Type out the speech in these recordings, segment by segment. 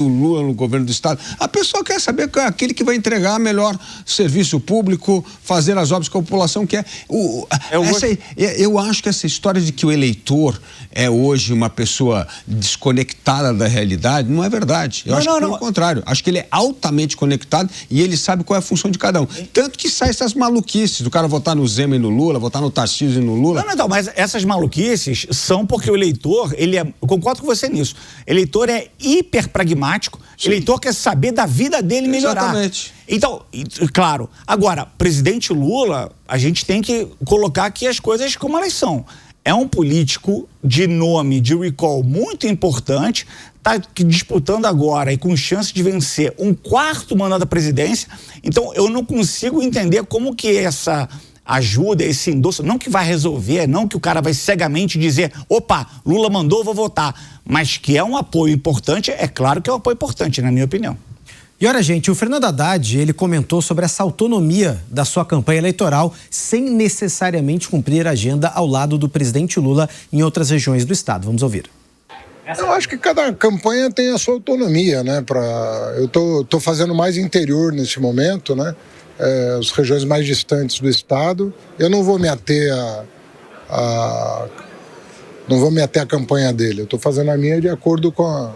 o Lula no governo do estado. A pessoa quer saber que é aquele que vai entregar melhor serviço público, fazer as obras que a população quer. Eu acho que essa história de que o eleitor é hoje uma pessoa desconectada da realidade não é verdade. Eu acho que pelo contrário. Acho que ele é altamente conectado e ele sabe qual é a função de cada um. Tanto que sai essas maluquices do cara votar no Zema e no Lula, votar no Tarcísio e no Lula. Não, mas essas maluquices são porque o eleitor, eu concordo com você nisso, eleitor é hiper pragmático. Sim. Eleitor quer saber da vida dele melhorar. Exatamente. Então, claro, agora, presidente Lula, a gente tem que colocar aqui as coisas como elas são. É um político de nome, de recall muito importante, está disputando agora e com chance de vencer um 4º mandato da presidência. Então, eu não consigo entender como que essa ajuda, esse endosso, não que vai resolver, não que o cara vai cegamente dizer, opa, Lula mandou, vou votar, mas que é um apoio importante, é claro que é um apoio importante, na minha opinião. E olha, gente, o Fernando Haddad, ele comentou sobre essa autonomia da sua campanha eleitoral sem necessariamente cumprir a agenda ao lado do presidente Lula em outras regiões do estado. Vamos ouvir. Eu acho que cada campanha tem a sua autonomia, né? Eu tô fazendo mais interior nesse momento, né? As regiões mais distantes do estado. Eu não vou me ater à campanha dele. Eu estou fazendo a minha de acordo com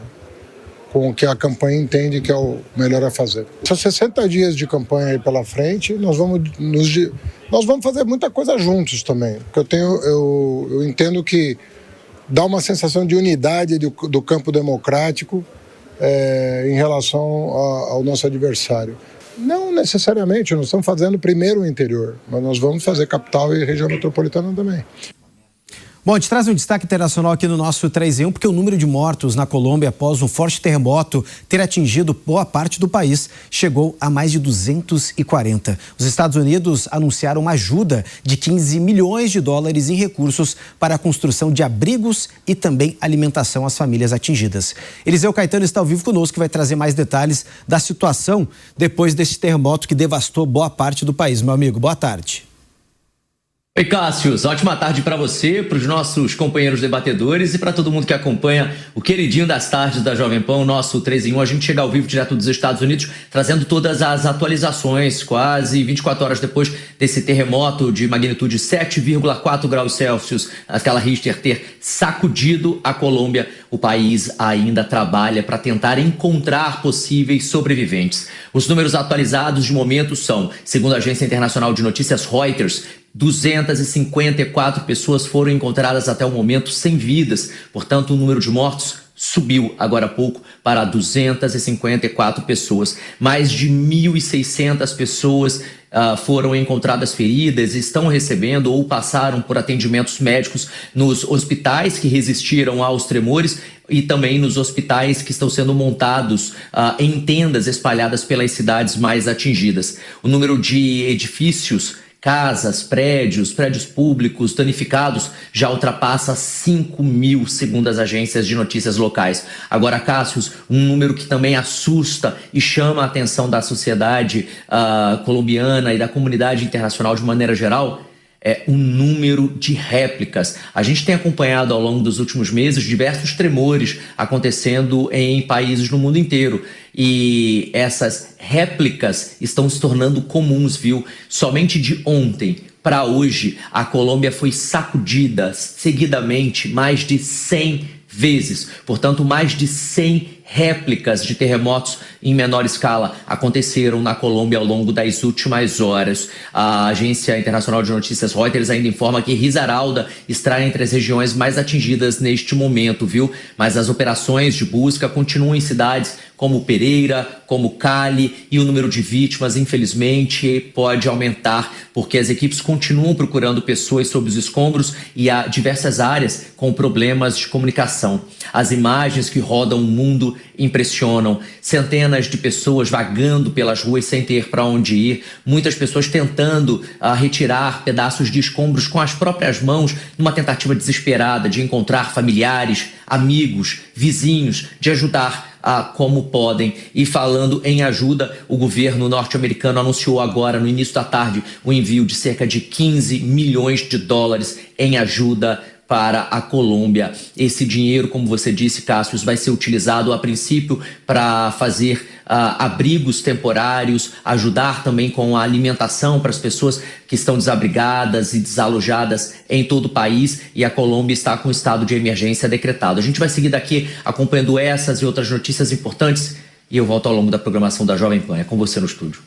o que a campanha entende que é o melhor a fazer. São 60 dias de campanha aí pela frente. Nós vamos fazer muita coisa juntos também. Porque eu entendo que dá uma sensação de unidade do campo democrático em relação ao nosso adversário. Não necessariamente, nós estamos fazendo primeiro o interior, mas nós vamos fazer capital e região metropolitana também. Bom, a gente traz um destaque internacional aqui no nosso 3 em 1, porque o número de mortos na Colômbia após um forte terremoto ter atingido boa parte do país chegou a mais de 240. Os Estados Unidos anunciaram uma ajuda de 15 milhões de dólares em recursos para a construção de abrigos e também alimentação às famílias atingidas. Eliseu Caetano está ao vivo conosco, que vai trazer mais detalhes da situação depois desse terremoto que devastou boa parte do país. Meu amigo, boa tarde. Oi, Cássius, ótima tarde para você, para os nossos companheiros debatedores e para todo mundo que acompanha o queridinho das tardes da Jovem Pan, o nosso 3 em 1. A gente chega ao vivo direto dos Estados Unidos, trazendo todas as atualizações, quase 24 horas depois desse terremoto de magnitude 7,4 graus Celsius, a escala Richter, ter sacudido a Colômbia. O país ainda trabalha para tentar encontrar possíveis sobreviventes. Os números atualizados de momento são, segundo a agência internacional de notícias Reuters, 254 pessoas foram encontradas até o momento sem vidas. Portanto, o número de mortos subiu agora há pouco para 254 pessoas. Mais de 1.600 pessoas foram encontradas feridas, estão recebendo ou passaram por atendimentos médicos nos hospitais que resistiram aos tremores e também nos hospitais que estão sendo montados em tendas espalhadas pelas cidades mais atingidas. O número de edifícios, casas, prédios públicos danificados já ultrapassa 5.000, segundo as agências de notícias locais. Agora, Cássius, um número que também assusta e chama a atenção da sociedade colombiana e da comunidade internacional de maneira geral, é o número de réplicas. A gente tem acompanhado ao longo dos últimos meses diversos tremores acontecendo em países no mundo inteiro. E essas réplicas estão se tornando comuns, viu? Somente de ontem para hoje, a Colômbia foi sacudida seguidamente mais de 100 vezes. Portanto, mais de 100 réplicas de terremotos em menor escala aconteceram na Colômbia ao longo das últimas horas. A agência internacional de notícias Reuters ainda informa que Risaralda está entre as regiões mais atingidas neste momento, viu? Mas as operações de busca continuam em cidades como Pereira, como Cali, e o número de vítimas, infelizmente, pode aumentar, porque as equipes continuam procurando pessoas sob os escombros e há diversas áreas com problemas de comunicação. As imagens que rodam o mundo impressionam. Centenas de pessoas vagando pelas ruas sem ter para onde ir, muitas pessoas tentando retirar pedaços de escombros com as próprias mãos, numa tentativa desesperada de encontrar familiares, amigos, vizinhos, de ajudar como podem. E falando em ajuda, o governo norte-americano anunciou agora, no início da tarde, o envio de cerca de 15 milhões de dólares em ajuda para a Colômbia. Esse dinheiro, como você disse, Cássio, vai ser utilizado a princípio para fazer abrigos temporários, ajudar também com a alimentação para as pessoas que estão desabrigadas e desalojadas em todo o país, e a Colômbia está com estado de emergência decretado. A gente vai seguir daqui acompanhando essas e outras notícias importantes e eu volto ao longo da programação da Jovem Pan. É com você no estúdio.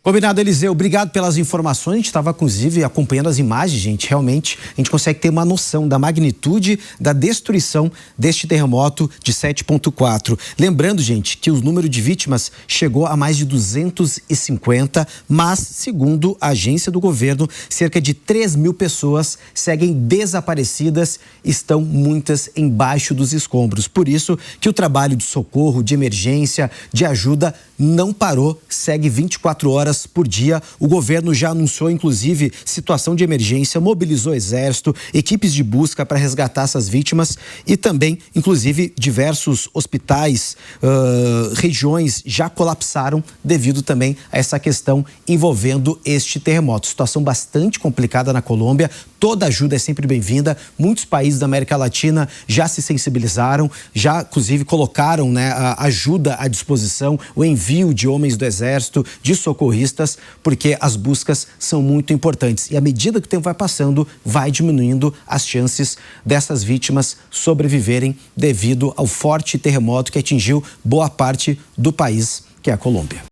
Combinado, Eliseu. Obrigado pelas informações. A gente estava, inclusive, acompanhando as imagens, gente. Realmente, a gente consegue ter uma noção da magnitude da destruição deste terremoto de 7,4. Lembrando, gente, que o número de vítimas chegou a mais de 250, mas, segundo a agência do governo, cerca de 3.000 pessoas seguem desaparecidas, estão muitas embaixo dos escombros. Por isso que o trabalho de socorro, de emergência, de ajuda não parou, segue 24 horas por dia. O governo já anunciou, inclusive, situação de emergência, mobilizou exército, equipes de busca para resgatar essas vítimas e também, inclusive, diversos hospitais, regiões já colapsaram devido também a essa questão envolvendo este terremoto. Situação bastante complicada na Colômbia. Toda ajuda é sempre bem-vinda. Muitos países da América Latina já se sensibilizaram, já, inclusive, colocaram, né, a ajuda à disposição, o envio de homens do exército, de socorristas, porque as buscas são muito importantes. E à medida que o tempo vai passando, vai diminuindo as chances dessas vítimas sobreviverem devido ao forte terremoto que atingiu boa parte do país, que é a Colômbia.